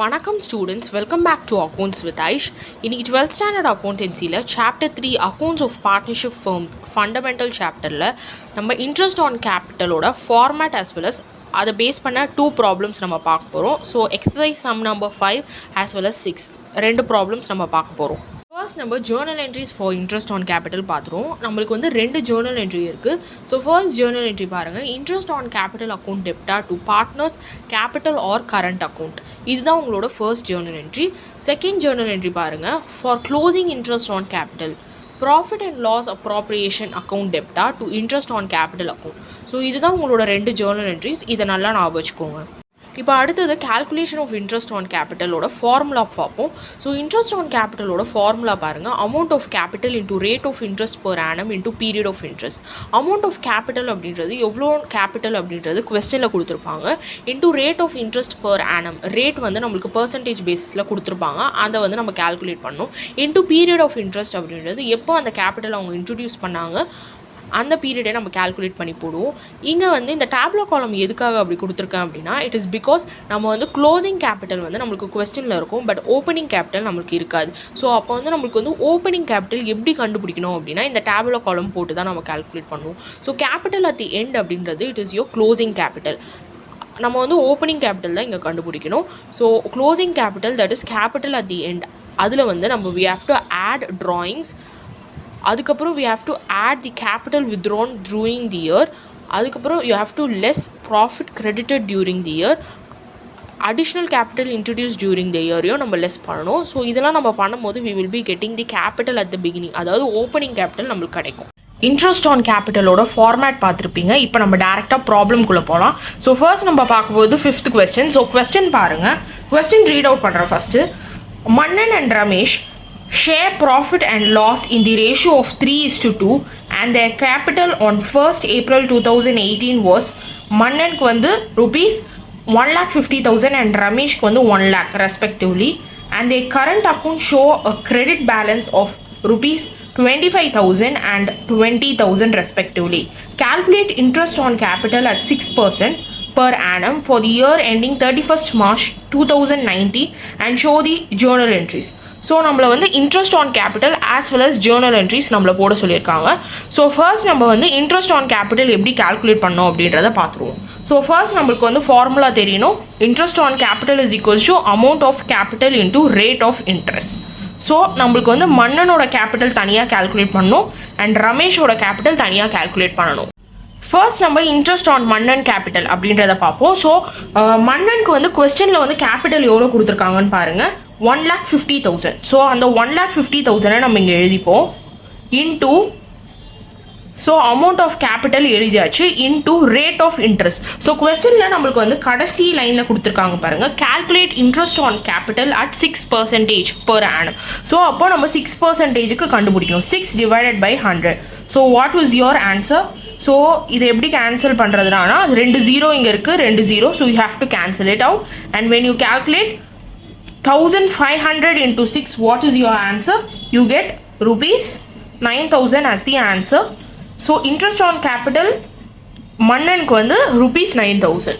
வணக்கம் students, welcome back to accounts with Aish. இன்னைக்கு 12th standard அக்கௌண்டன்சியில் chapter 3 accounts of partnership firm fundamental சாப்டரில் நம்ம இன்ட்ரெஸ்ட் ஆன் கேபிட்டலோட ஃபார்மேட் as well as அதை பேஸ் பண்ண 2 ப்ராப்ளம்ஸ் நம்ம பார்க்க போகிறோம். So exercise sum number 5 as well as 6 2 problems நம்ம பார்க்க போகிறோம். ஃபர்ஸ்ட் நம்ம journal entries for interest on capital பார்த்துருவோம். நம்மளுக்கு வந்து 2 ஜேர்னல் என்ட்ரி இருக்குது. ஸோ ஃபர்ஸ்ட் ஜேர்னல் என்ட்ரி பாருங்கள், இன்ட்ரெஸ்ட் ஆன் கேபிட்டல் அக்கௌண்ட் டெப்டா to partners capital or current account. இதுதான் உங்களோட first journal entry. Second journal entry பாருங்கள், for closing interest on capital profit and loss appropriation account டெப்டா to interest on capital account. So இதுதான் உங்களோட 2 Journal entries. இதை நல்லா ஞாபகம் வச்சுக்கோங்க. இப்போ அடுத்தது கால்குலேஷன் ஆஃப் இன்ட்ரெஸ்ட் ஆன் கேபிட்டலோட ஃபார்முலா பார்ப்போம். ஸோ இன்ட்ரெஸ்ட் ஆன் கேபிட்டலோட ஃபார்முலா பாருங்கள், amount of capital into rate of interest per annum into period of interest. Amount of capital அப்படின்றது எவ்வளோ கேபிட்டல் அப்படின்றது கொஸ்டினில் கொடுத்துருப்பாங்க. Into rate of interest per annum, rate வந்து நம்மளுக்கு பர்சன்டேஜ் பேஸிஸில் கொடுத்துருப்பாங்க, அதை வந்து நம்ம கால்குலேட் பண்ணணும். இன்டூ பீரியட் ஆஃப் இன்ட்ரெஸ்ட் அப்படின்றது எப்போ அந்த கேபிட்டல் அவங்க இன்ட்ரடியூஸ் பண்ணாங்க அந்த பீரியடை நம்ம கால்குலேட் பண்ணி போடுவோம். இங்கே வந்து இந்த டேப்லோ காலம் எதுக்காக அப்படி கொடுத்துருக்கேன் அப்படின்னா, இட் இஸ் பிகாஸ் நம்ம வந்து க்ளோசிங் கேபிட்டல் வந்து நம்மளுக்கு கொஸ்டினில் இருக்கும், பட் ஓப்பனிங் கேபிட்டல் நம்மளுக்கு இருக்காது. ஸோ அப்போ வந்து நம்மளுக்கு வந்து ஓப்பனிங் கேபிட்டல் எப்படி கண்டுபிடிக்கணும் அப்படின்னா இந்த டேப்லோ காலம் போட்டு தான் நம்ம கால்குலேட் பண்ணுவோம். So capital at the end அப்படின்றது it is your closing capital. நம்ம வந்து ஓப்பனிங் கேபிட்டல் தான் இங்கே கண்டுபிடிக்கணும். So closing capital that is capital at the end. அதில் வந்து நம்ம we have to add drawings, அதுக்கப்புறம் we have to add the capital withdrawn during the year, அதுக்கப்புறம் you have to less profit credited during the year, additional capital introduced during the year நம்ம less பண்ணணும். So இதெல்லாம் நம்ம பண்ணும்போது we will be getting the capital at the beginning, அதாவது opening capital நம்மளுக்கு கிடைக்கும். Interest on கேபிட்டலோட ஃபார்மேட் பார்த்துருப்பீங்க. இப்போ நம்ம டேரெக்டாக ப்ராப்ளம்குள்ளே போகலாம். ஸோ ஃபர்ஸ்ட் நம்ம பார்க்கும்போது 5th கொஸ்டின். ஸோ கொஸ்டின் பாருங்கள், கொஸ்டின் ரீட் அவுட் பண்ணுறேன் ஃபஸ்ட்டு. மன்னன் and Ramesh share profit and loss in the ratio of 3:2 and their capital on 1st April 2018 was மன்னனுக்கு வந்து rupees 1,50,000 and ரமேஷ்க்கு வந்து 1 lakh respectively, and their current account show a credit balance of rupees 25,000 and 20,000 respectively. Calculate interest on capital at 6% per annum for the year ending 31st March 2019 and show the journal entries. So நம்மளை வந்து interest on capital as well as journal entries நம்மளை போட சொல்லியிருக்காங்க. So first நம்ம வந்து interest on capital எப்படி calculate பண்ணோம் அப்படின்றத பார்த்துருவோம். ஸோ ஃபர்ஸ்ட் நம்மளுக்கு வந்து ஃபார்முலா தெரியணும். Interest on capital is equals to amount of capital into rate of interest. So நம்மளுக்கு வந்து மன்னனோட கேபிட்டல் தனியாக கால்குலேட் பண்ணணும் அண்ட் ரமேஷோட கேபிட்டல் தனியாக கால்குலேட் பண்ணணும். ஃபர்ஸ்ட் நம்ம இன்ட்ரெஸ்ட் ஆன் மன்னன் கேபிட்டல் அப்படின்றத பார்ப்போம். ஸோ மன்னனுக்கு வந்து கொஸ்டினில் வந்து கேபிட்டல் எவ்வளோ கொடுத்துருக்காங்கன்னு பாருங்கள், 1,50,000. ஸோ அந்த 1,50,000 நம்ம இங்கே எழுதிப்போம். Into, so amount of capital எழுதியாச்சு, into rate of interest. So கொஸ்டினில் நம்மளுக்கு வந்து கடைசி லைனில் கொடுத்துருக்காங்க பாருங்கள், calculate interest on capital at 6% per annum. So அப்போ நம்ம 6%க்கு கண்டுபிடிக்கணும். 6 divided by 100. So what was your answer? So இதை எப்படி கேன்சல் பண்ணுறதுனா, 2 0 இங்கே இருக்குது, 2 0. So you have to cancel it out and when you calculate 1,500 into 6, what is your answer? You get rupees 9,000 as the answer. So interest on capital மன்னனுக்கு வந்து rupees 9,000.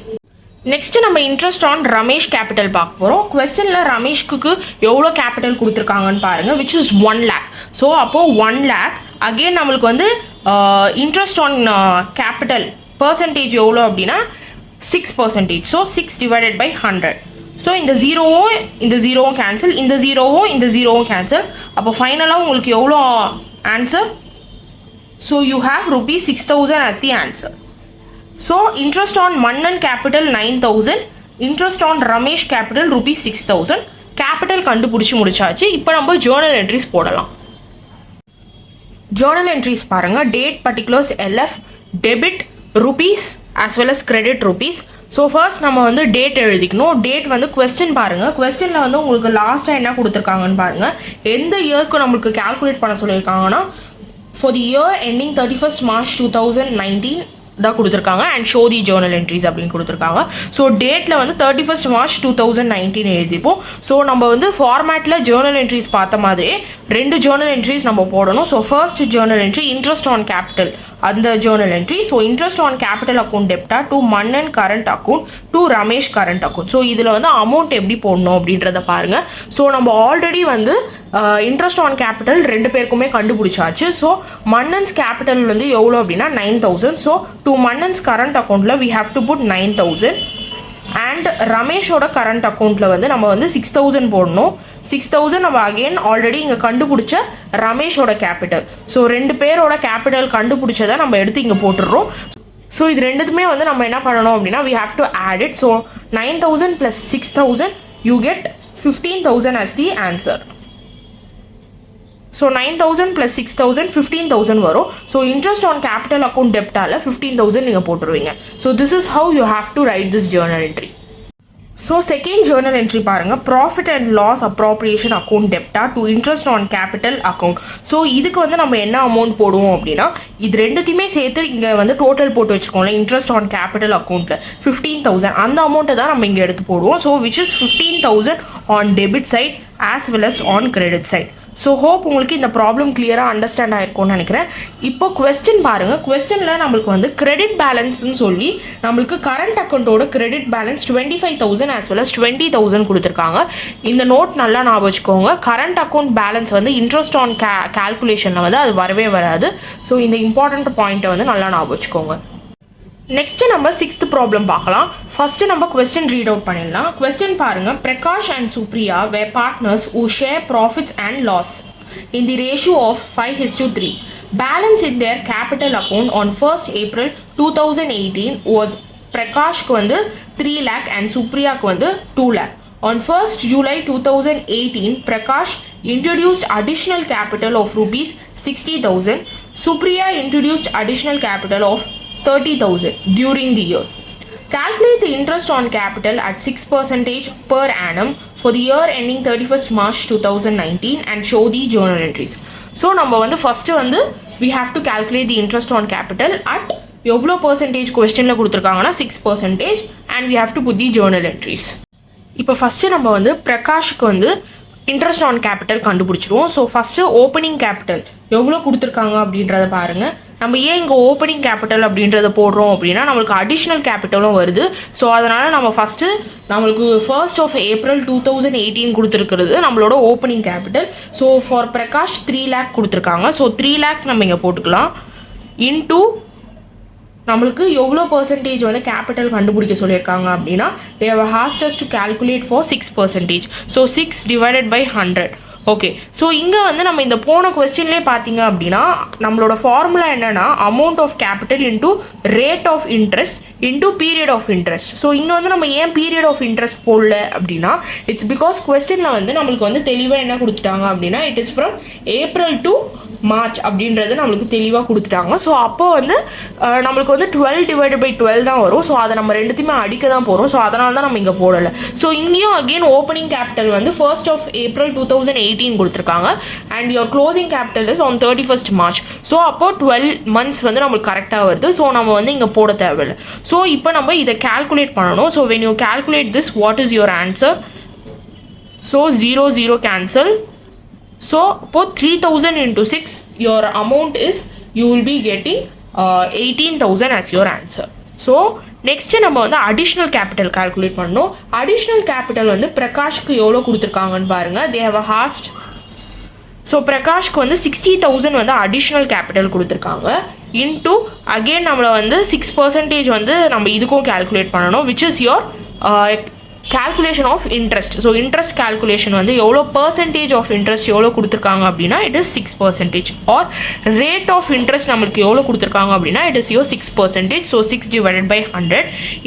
Next நம்ம interest on Ramesh capital பார்க்க போகிறோம். கொஸ்டினில் ரமேஷ்க்கு எவ்வளோ capital கொடுத்துருக்காங்கன்னு பாருங்கள், which is 1 lakh. So அப்போது 1 lakh அகெயின் நம்மளுக்கு வந்து இன்ட்ரெஸ்ட் ஆன் கேபிட்டல் பர்சன்டேஜ் எவ்வளோ அப்படின்னா 6%. So 6 divided by 100. ஸோ இந்த ஜீரோவும் கேன்சல், இந்த ஜீரோவும் கேன்சல். அப்போ ஃபைனலாக உங்களுக்கு எவ்வளோ answer? So you have rupees 6,000 as the answer. So interest on Mannan capital 9,000, interest on Ramesh capital rupees 6,000. Capital கண்டுபிடிச்சி முடிச்சாச்சு. இப்போ நம்ம ஜேர்னல் என்ட்ரிஸ் போடலாம். ஜேர்னல் என்ட்ரிஸ் பாருங்கள், date particulars LF, debit rupees as well as credit rupees. So first நம்ம வந்து date எழுதிக்கணும். Date வந்து கொஸ்டின் பாருங்கள், கொஸ்டினில் வந்து உங்களுக்கு லாஸ்ட்டாக என்ன கொடுத்துருக்காங்கன்னு பாருங்கள். எந்த இயர்க்கு நம்மளுக்கு கால்குலேட் பண்ண சொல்லியிருக்காங்கன்னா, for the year ending 31st March 2019 தான் கொடுத்துருக்காங்க and show the Journal entries அப்படின்னு கொடுத்துருக்காங்க. ஸோ டேட்டில் வந்து 31st March 2019 எழுதிப்போம். ஸோ நம்ம வந்து ஃபார்மேட்டில் ஜேர்னல் என்ட்ரிஸ் பார்த்த மாதிரி 2 ஜேர்னல் என்ட்ரிஸ் நம்ம போடணும். So first journal entry interest on capital, அந்த journal entry. So interest on capital account டெப்டா to Mannan current account to Ramesh current account. So இதில் வந்து அமௌண்ட் எப்படி போடணும் அப்படின்றத பாருங்கள். ஸோ நம்ம ஆல்ரெடி வந்து இன்ட்ரெஸ்ட் ஆன் கேபிட்டல் 2 பேருக்குமே கண்டுபிடிச்சாச்சு. ஸோ மன்னன்ஸ் கேபிட்டல் வந்து எவ்வளோ அப்படின்னா 9,000. ஸோ டு மன்னன்ஸ் கரண்ட் அக்கௌண்ட்டில் we have to put 9,000 and ரமேஷோட கரண்ட் அக்கௌண்ட்டில் வந்து நம்ம வந்து 6,000 போடணும். 6,000 நம்ம அகெயின் ஆல்ரெடி இங்கே கண்டுபிடிச்ச ரமேஷோட கேபிட்டல். ஸோ 2 பேரோட கேபிட்டல் கண்டுபிடிச்சதை நம்ம எடுத்து இங்கே போட்டுடுறோம். ஸோ இது ரெண்டுத்துமே வந்து நம்ம என்ன பண்ணணும் அப்படின்னா we have to add it. So 9,000 plus 6,000 you get 15,000 as the answer. So 9,000 plus 6,000 15,000 வரும். So interest on capital account டெப்டால 15,000 நீங்கள் போட்டுருவீங்க. So this is how you have to write this journal entry. So second journal entry பாருங்கள், profit and loss appropriation account டெப்டா to interest on capital account. So இதுக்கு வந்து நம்ம என்ன amount போடுவோம் அப்படின்னா இது ரெண்டுத்தையுமே சேர்த்து இங்கே வந்து டோட்டல் போட்டு வச்சுக்கோங்களே. இன்ட்ரெஸ்ட் ஆன் கேபிட்டல் அக்கௌண்ட்டில் 15,000 அந்த அமௌண்ட்டை தான் நம்ம இங்கே எடுத்து போடுவோம். So which is 15,000 on debit side as well as on credit side. So hope உங்களுக்கு இந்த ப்ராப்ளம் கிளியராக அண்டர்ஸ்டாண்ட் ஆகிருக்கும்னு நினைக்கிறேன். இப்போ கொஸ்டின் பாருங்கள். கொஸ்டினில் நம்மளுக்கு வந்து கிரெடிட் பேலன்ஸ்ன்னு சொல்லி நம்மளுக்கு கரண்ட் அக்கௌண்ட்டோட credit balance 25,000 as well as 20,000 கொடுத்துருக்காங்க. இந்த நோட் நல்லா ஞாபகம் வச்சுக்கோங்க. கரண்ட் அக்கௌண்ட் பேலன்ஸ் வந்து இன்ட்ரெஸ்ட் ஆன் கால்குலேஷனில் வந்து அது வரவே வராது. ஸோ இந்த இம்பார்ட்டண்ட் பாயிண்ட்டை வந்து நல்லா ஞாபகம் வச்சுக்கோங்க. நெக்ஸ்ட்டு நம்ம 6th ப்ராப்ளம் பார்க்கலாம். ஃபஸ்ட்டு நம்ம கொஸ்டின் ரீட் அவுட் பண்ணிடலாம். கொஸ்டின் பாருங்கள், Prakash and Supriya were partners who share profits and loss in the ratio of 5:3. Balance in their capital account on 1st April 2018 was பிரகாஷ்க்கு வந்து 3 lakh and சுப்ரியாக்கு வந்து 2 lakh. On 1st July 2018, Prakash introduced additional capital of rupees 60,000. Supriya introduced additional capital of 30,000 during the year. Calculate the interest on capital at 6% per annum for the year ending 31st March 2019 and show the journal entries. So நம்ம வந்து first வந்து we have to calculate the interest on capital at எவ்வளோ percentage கொஸ்டினில் கொடுத்துருக்காங்கன்னா 6% and we have to put the journal entries. இப்போ first நம்ம வந்து பிரகாஷ்க்கு வந்து இன்ட்ரெஸ்ட் ஆன் கேபிட்டல் கண்டுபிடிச்சிருவோம். ஸோ ஃபஸ்ட்டு ஓப்பனிங் கேபிட்டல் எவ்வளோ கொடுத்துருக்காங்க அப்படின்றத பாருங்கள். நம்ம ஏன் இங்கே ஓப்பனிங் கேபிட்டல் அப்படின்றத போடுறோம் அப்படின்னா நம்மளுக்கு அடிஷ்னல் கேபிட்டலும் வருது. ஸோ அதனால் நம்ம ஃபஸ்ட்டு நம்மளுக்கு 1st of April 2018 கொடுத்துருக்கிறது நம்மளோட opening capital. So for Prakash 3 lakh கொடுத்துருக்காங்க. ஸோ 3 lakhs நம்ம இங்கே போட்டுக்கலாம். இன்டூ நம்மளுக்கு எவ்வளோ பர்சன்டேஜ் வந்து கேபிட்டல் கண்டுபிடிக்க சொல்லியிருக்காங்க அப்படின்னா they have asked us to calculate for 6%. So 6 divided by 100. Okay, so இங்கே வந்து நம்ம இந்த போன கொஸ்டின்லேயே பார்த்தீங்க அப்படின்னா நம்மளோட ஃபார்முலா என்னென்னா amount of capital into rate of interest into period of interest. So இங்கே வந்து நம்ம ஏன் பீரியட் ஆஃப் இன்ட்ரெஸ்ட் போடல அப்படின்னா இட்ஸ் பிகாஸ் கொஸ்டினில் வந்து நம்மளுக்கு வந்து தெளிவாக என்ன கொடுத்துட்டாங்க அப்படின்னா it is from April to March அப்படின்றது நம்மளுக்கு தெளிவாக கொடுத்துட்டாங்க. ஸோ அப்போ வந்து நம்மளுக்கு வந்து 12 divided by 12 தான் வரும். ஸோ அதை நம்ம ரெண்டுத்தையுமே அடிக்க தான் போகிறோம். ஸோ அதனால தான் நம்ம இங்கே போடலை. ஸோ இங்கேயும் அகெயின் ஓப்பனிங் கேபிட்டல் வந்து 1st of April 2018 கொடுத்துருக்காங்க and your closing capital is on 31st March. So அப்போ 12 months வந்து நம்மளுக்கு கரெக்டாக வருது. ஸோ நம்ம வந்து இங்கே போட தேவையில்லை. ஸோ இப்போ நம்ம இதை கால்குலேட் பண்ணணும். So when you calculate this, what is your answer? So 0 0 cancel. So put 3,000 into 6, your amount is you will be getting 18,000 as your answer. So next நம்ம வந்து அடிஷ்னல் கேபிட்டல் கால்குலேட் பண்ணணும். Additional capital வந்து பிரகாஷ்க்கு எவ்வளோ கொடுத்துருக்காங்கன்னு பாருங்கள். They have ஹாஸ்ட். So பிரகாஷ்க்கு வந்து 60,000 வந்து additional capital கொடுத்துருக்காங்க. இன்டூ அகெயின் நம்மளை வந்து 6% வந்து நம்ம இதுக்கும் கால்குலேட் பண்ணணும் which is your calculation of interest. So interest calculation வந்து எவ்வளோ பர்சன்டேஜ் ஆஃப் இன்ட்ரெஸ்ட் எவ்வளோ கொடுத்துருக்காங்க அப்படின்னா it is 6%. Or rate of interest நம்மளுக்கு எவ்வளோ கொடுத்துருக்காங்க அப்படின்னா it is your 6%. So 6 divided by 100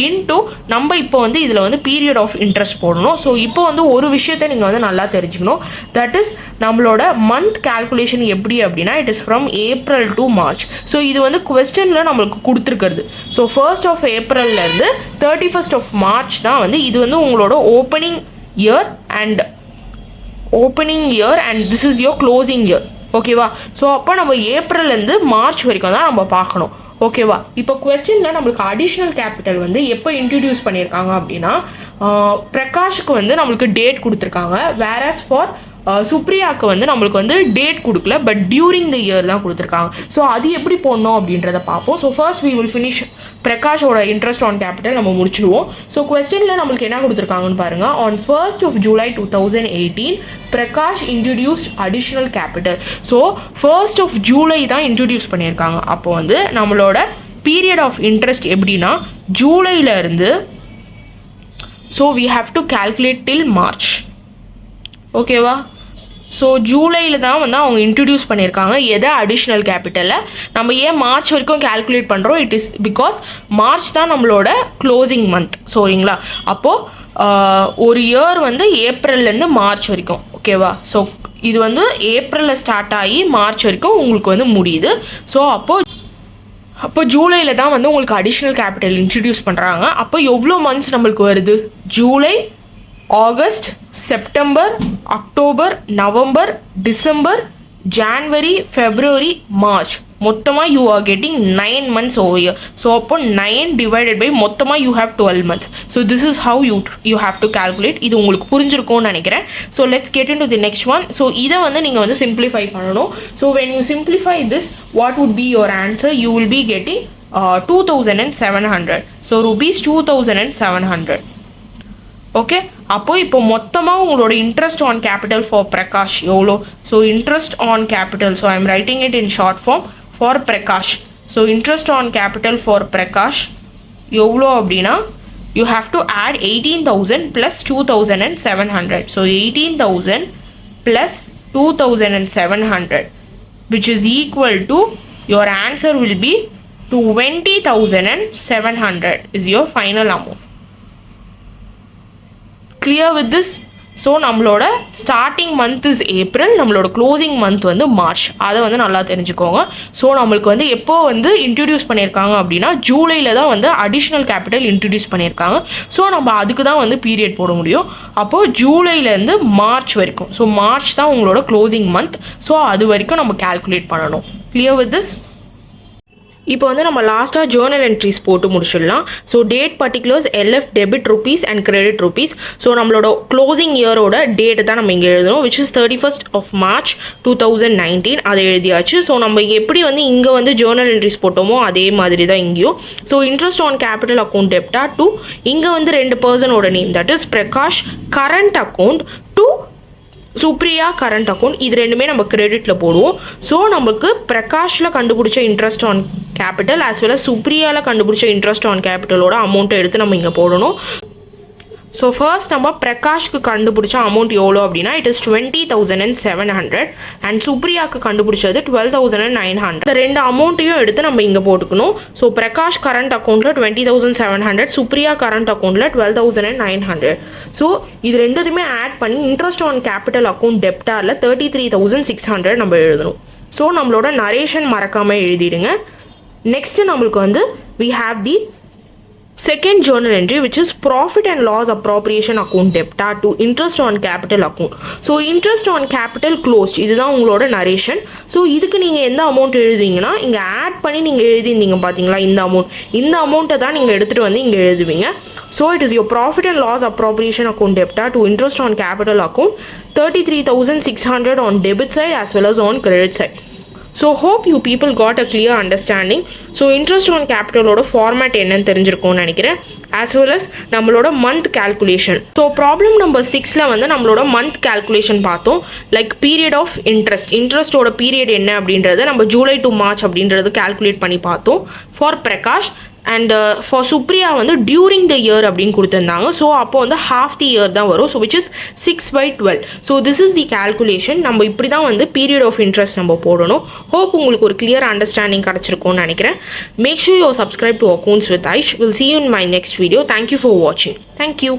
into நம்ம இப்போ வந்து இதில் வந்து பீரியட் ஆஃப் இன்ட்ரெஸ்ட் போடணும். ஸோ இப்போ வந்து ஒரு விஷயத்தை நீங்கள் வந்து நல்லா தெரிஞ்சுக்கணும். தட் இஸ் நம்மளோட மந்த் கால்குலேஷன் எப்படி அப்படின்னா it is from April to March. So இது வந்து கொஸ்டினில் நம்மளுக்கு கொடுத்துருக்கிறது. So 1st of Aprilலேருந்து 31st of March தான் வந்து இது வந்து உங்களோட opening year and this is your closing year. ஓகேவா? ஸோ அப்போ நம்ம ஏப்ரல்லேருந்து மார்ச் வரைக்கும் தான் நம்ம பார்க்கணும். ஓகேவா? இப்போ கொஸ்டினில் நம்மளுக்கு அடிஷ்னல் கேபிட்டல் வந்து எப்போ இன்ட்ரடியூஸ் பண்ணியிருக்காங்க அப்படின்னா பிரகாஷுக்கு வந்து நம்மளுக்கு டேட் கொடுத்துருக்காங்க. வேரஸ் ஃபார் சுப்ரியாவுக்கு வந்து நம்மளுக்கு வந்து டேட் கொடுக்கல, பட் டியூரிங் த இயர் தான் கொடுத்துருக்காங்க. ஸோ அது எப்படி போடணும் அப்படின்றத பார்ப்போம். So first we will finish பிரகாஷோட இன்ட்ரெஸ்ட் ஆன் கேபிட்டல் நம்ம முடிச்சிடுவோம். ஸோ கொஸ்டினில் நம்மளுக்கு என்ன கொடுத்துருக்காங்கன்னு பாருங்கள். On 1st of July 2018 Prakash introduced additional capital. So 1st of July தான் இன்ட்ரடியூஸ் பண்ணியிருக்காங்க. அப்போ வந்து நம்மளோட பீரியட் ஆஃப் இன்ட்ரெஸ்ட் எப்படின்னா ஜூலையிலேருந்து so we have to calculate till March. ஓகேவா? ஸோ ஜூலையில் தான் வந்து அவங்க இன்ட்ரடியூஸ் பண்ணியிருக்காங்க எதை அடிஷ்னல் கேபிட்டலில். நம்ம ஏன் மார்ச் வரைக்கும் கால்குலேட் பண்ணுறோம்? இட் இஸ் பிகாஸ் மார்ச் தான் நம்மளோட க்ளோசிங் மந்த். சரிங்களா? அப்போது ஒரு இயர் வந்து ஏப்ரல்லேருந்து மார்ச் வரைக்கும். ஓகேவா? ஸோ இது வந்து ஏப்ரலில் ஸ்டார்ட் ஆகி மார்ச் வரைக்கும் உங்களுக்கு வந்து முடியுது. ஸோ அப்போ ஜூலையில் தான் வந்து உங்களுக்கு அடிஷ்னல் கேபிட்டல் இன்ட்ரடியூஸ் பண்ணுறாங்க. அப்போ எவ்வளோ மந்த்ஸ் நம்மளுக்கு வருது? July, August, September, October, November, December, January, February, March. மொத்தமாக you are getting 9 months over here. So அப்போ 9 divided by மொத்தமாக you have 12 months. So this is how you have to calculate. இது உங்களுக்கு புரிஞ்சிருக்கும்னு நினைக்கிறேன். So let's get in to the next one. So இதை வந்து நீங்கள் வந்து சிம்பிளிஃபை பண்ணணும். So when you simplify this, what would be your answer? You will be getting 2700. So rupees 2700. Okay, அப்போ இப்போ மொத்தமாக உங்களோட interest on capital for Prakash எவ்வளோ? So interest on capital, so I am writing it in short form for Prakash. So interest on capital for Prakash எவ்வளோ அப்படின்னா you have to add 18,000 + 2,700. So 18,000 + 2,700 which is equal to, your answer will be 20,700 is your final amount. Clear with this? So நம்மளோட starting month is April, நம்மளோட closing month வந்து March. அதை வந்து நல்லா தெரிஞ்சுக்கோங்க. So நம்மளுக்கு வந்து எப்போ வந்து இன்ட்ரடியூஸ் பண்ணியிருக்காங்க அப்படின்னா ஜூலையில் தான் வந்து அடிஷ்னல் கேபிட்டல் இன்ட்ரடியூஸ் பண்ணியிருக்காங்க. ஸோ நம்ம அதுக்கு தான் வந்து பீரியட் போட முடியும். அப்போது ஜூலைலேருந்து மார்ச் வரைக்கும், ஸோ மார்ச் தான் உங்களோட க்ளோசிங் மந்த். ஸோ அது வரைக்கும் நம்ம கால்குலேட் பண்ணணும். Clear with this? இப்போ வந்து நம்ம லாஸ்ட்டாக ஜேர்னல் என்ட்ரிஸ் போட்டு முடிச்சிடலாம். So date particulars, LF debit rupees and credit rupees. So நம்மளோட க்ளோசிங் இயரோட டேட்டு தான் நம்ம இங்கே எழுதணும், which is 31st of March 2019. அதை எழுதியாச்சு. ஸோ நம்ம எப்படி வந்து இங்கே வந்து ஜேர்னல் என்ட்ரிஸ் போட்டோமோ அதே மாதிரி தான் இங்கேயும். So interest on capital account டெப்டா டு, இங்கே வந்து 2 பர்சனோட name, that is Prakash current account to Supriya current account. இது ரெண்டுமே நம்ம கிரெடிட்டில் போடுவோம். ஸோ நமக்கு பிரகாஷில் கண்டுபிடிச்ச interest on capital as well as சுப்ரியாவில் கண்டுபிடிச்ச இன்ட்ரெஸ்ட் ஆன் கேபிட்டலோட அமௌண்ட்டை எடுத்து நம்ம இங்கே போடணும். ஸோ ஃபர்ஸ்ட் நம்ம பிரகாஷ்க்கு கண்டுபிடிச்ச அமௌண்ட் எவ்வளோ அப்படின்னா இட் இஸ் 20,700 அண்ட் சுப்ரியாவுக்கு கண்டுபிடிச்சது 12,900. இந்த ரெண்டு அமௌண்ட்டையும் எடுத்து நம்ம இங்கே போட்டுக்கணும். ஸோ பிரகாஷ் கரண்ட் அக்கௌண்ட்டில் 20,700, சுப்ரியா கரண்ட் அக்கௌண்ட்டில் 12,900. ஸோ இது ரெண்டுத்தையுமே ஆட் பண்ணி இன்ட்ரெஸ்ட் ஆன் கேபிட்டல் அக்கௌண்ட் டெப்டாரில் 33,600 நம்ம எழுதணும். ஸோ நம்மளோட நரேஷன் மறக்காமல் எழுதிடுங்க. நெக்ஸ்ட்டு நம்மளுக்கு வந்து we have the second journal entry which is profit and loss appropriation account debtor to interest on capital account. So interest on capital closed, இதுதான் உங்களோட narration. So இதுக்கு நீங்கள் எந்த அமௌண்ட் எழுதுவீங்கன்னா இங்கே ஆட் பண்ணி நீங்கள் எழுதிருந்தீங்க பார்த்தீங்களா, இந்த அமௌண்ட்டை தான் நீங்கள் எடுத்துகிட்டு வந்து இங்கே எழுதுவீங்க. So it is your profit and loss appropriation account டெப்டா to interest on capital account 33,600 on debit side as well as on credit side. So hope you people got a clear understanding. So interest on capital ஓட format என்னன்னு தெரிஞ்சிருக்கும்னு நினைக்கிறேன், as well as நம்மளோட month calculation. So problem number 6ல வந்து நம்மளோட month calculation பார்த்தோம். Like period of இன்ட்ரெஸ்டோட பீரியட் என்ன அப்படின்றத நம்ம ஜூலை டு மார்ச் அப்படின்றது கால்குலேட் பண்ணி பார்த்தோம் for Prakash. And for Supriya வந்து டியூரிங் த இயர் அப்படின்னு கொடுத்துருந்தாங்க. ஸோ அப்போ வந்து half the year தான் வரும். So which is 6/12. So this is the calculation. நம்ம இப்படி தான் வந்து பீரியட் ஆஃப் இன்ட்ரெஸ்ட் நம்ம போடணும். ஹோப் உங்களுக்கு ஒரு கிளியர் அண்டர்ஸ்டாண்டிங் கிடச்சிருக்கும்னு நினைக்கிறேன். Make sure you subscribe to accounts with Aish. Will see you in my next video. Thank you for watching. Thank you.